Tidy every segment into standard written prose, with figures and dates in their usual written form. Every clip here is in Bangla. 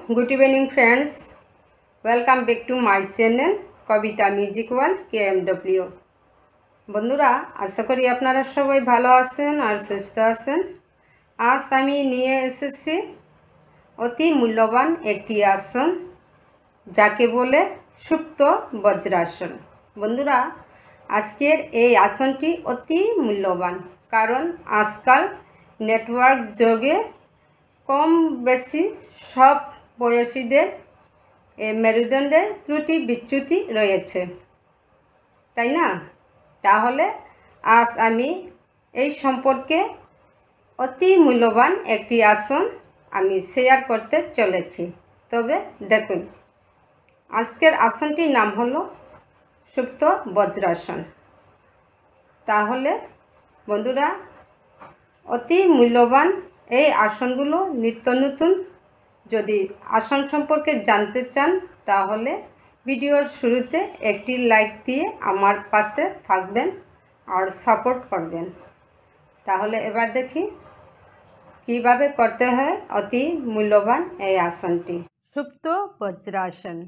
Good evening friends, welcome back to my channel Kabita music world KMW। বন্ধুরা, আশা করি আপনারা সবাই ভালো আছেন আর সুস্থ আছেন। আজ আমি নিয়ে এসেছি অতি মূল্যবান একটি আসন, যাকে বলে সুপ্ত বজ্রাসন। বন্ধুরা, আজকের এই আসনটি অতি মূল্যবান, কারণ আজকাল নেটওয়ার্ক যোগে কম বেশি সব বয়সীদের মেরুদণ্ডের ত্রুটি বিচ্যুতি রয়েছে, তাই না? তাহলে আজ আমি এই সম্পর্কে অতি মূল্যবান একটি আসন আমি শেয়ার করতে চলেছি। তবে দেখুন, আজকের আসনটির নাম হলো সুপ্ত বজ্রাসন। তাহলে বন্ধুরা, অতি মূল্যবান এই আসনগুলো নিত্য নতুন যদি আসন সম্পর্কে জানতে চান, তাহলে ভিডিওর শুরুতে একটি লাইক দিয়ে আমার পাশে থাকবেন আর সাপোর্ট করবেন। তাহলে এবার দেখি কিভাবে করতে হয় অতি মূল্যবান এই আসনটি। সুপ্ত বজ্রাসন।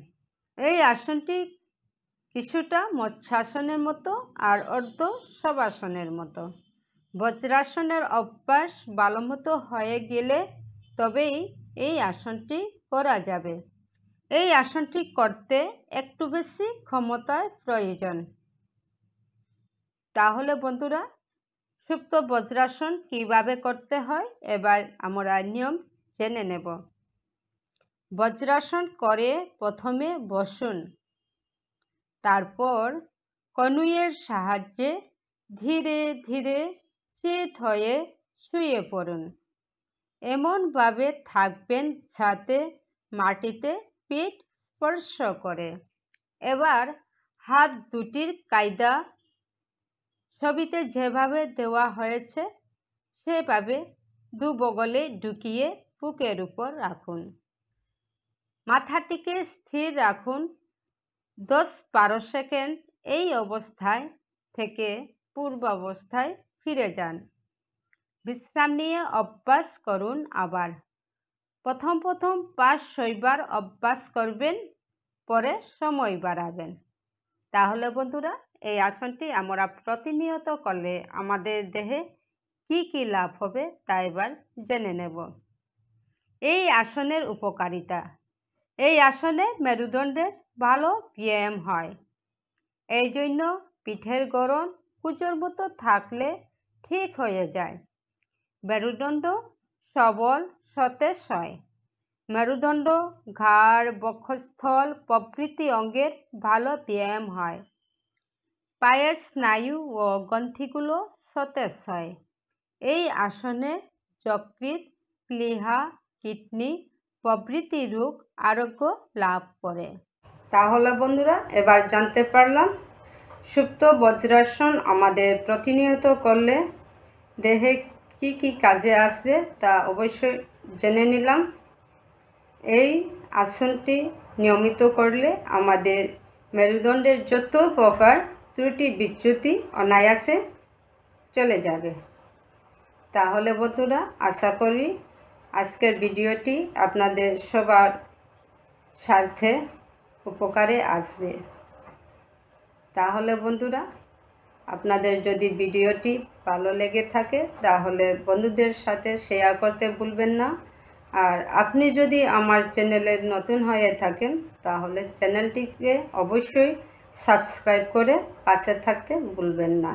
এই আসনটি কিছুটা মৎস্যাসনের মতো আর অর্ধ শবাসনের মতো। বজ্রাসনের অভ্যাস ভালো মতো হয়ে গেলে তবেই এই আসনটি করা যাবে। এই আসনটি করতে একটু বেশি ক্ষমতার প্রয়োজন। তাহলে বন্ধুরা, সুপ্ত বজ্রাসন কিভাবে করতে হয় এবার আমরা নিয়ম জেনে নেব। বজ্রাসন করে প্রথমে বসুন, তারপর কনুইয়ের সাহায্যে ধীরে ধীরে চিত হয়ে শুয়ে পড়ুন। এমনভাবে থাকবেন যাতে মাটিতে পিঠ স্পর্শ করে। এবার হাত দুটির কায়দা ছবিতে যেভাবে দেওয়া হয়েছে সেভাবে দুবগলে ঢুকিয়ে বুকের উপর রাখুন। মাথাটিকে স্থির রাখুন। 10-12 সেকেন্ড এই অবস্থায় থেকে পূর্বাবস্থায় ফিরে যান। বিশ্রাম নিয়ে অভ্যাস করুন। আবার প্রথম 5-6 বার অভ্যাস করবেন, পরে সময় বাড়াবেন। তাহলে বন্ধুরা, এই আসনটি আমরা প্রতিনিয়ত করলে আমাদের দেহে কি কি লাভ হবে তা এবার জেনে নেব। এই আসনের উপকারিতা। এই আসনে মেরুদণ্ডের ভালো ব্যায়াম হয়। এই জন্য পিঠের গড়ন কুচোর মতো থাকলে ঠিক হয়ে যায়। মেরুদণ্ড সবল সতেজ হয়। মেরুদণ্ড, ঘাড়, বক্ষস্থল প্রভৃতি অঙ্গের ভালো ব্যায়াম হয়। পায়ের স্নায়ু ও গ্রন্থিগুলো সতেজ হয়। এই আসনে যকৃৎ, প্লীহা, কিডনি প্রভৃতি রোগ আরোগ্য লাভ করে। তাহলে বন্ধুরা, এবার জানতে পারলাম সুপ্ত বজ্রাসন আমাদের প্রতিনিয়ত করলে দেহে কি কি কাজে আসবে তা অবশ্যই জেনে নিলাম। এই আসনটি নিয়মিত করলে আমাদের মেরুদণ্ডের যত প্রকার ত্রুটি বিচ্যুতি অনায়াসে চলে যাবে। তাহলে বন্ধুরা, আশা করি আজকের ভিডিওটি আপনাদের সবার স্বার্থে উপকারে আসবে। তাহলে বন্ধুরা, আপনাদের যদি ভিডিওটি ভালো লেগে থাকে তাহলে বন্ধুদের সাথে শেয়ার করতে ভুলবেন না। আর আপনি যদি আমার চ্যানেলে নতুন হয়ে থাকেন তাহলে চ্যানেলটিকে অবশ্যই সাবস্ক্রাইব করে পাশে থাকতে ভুলবেন না।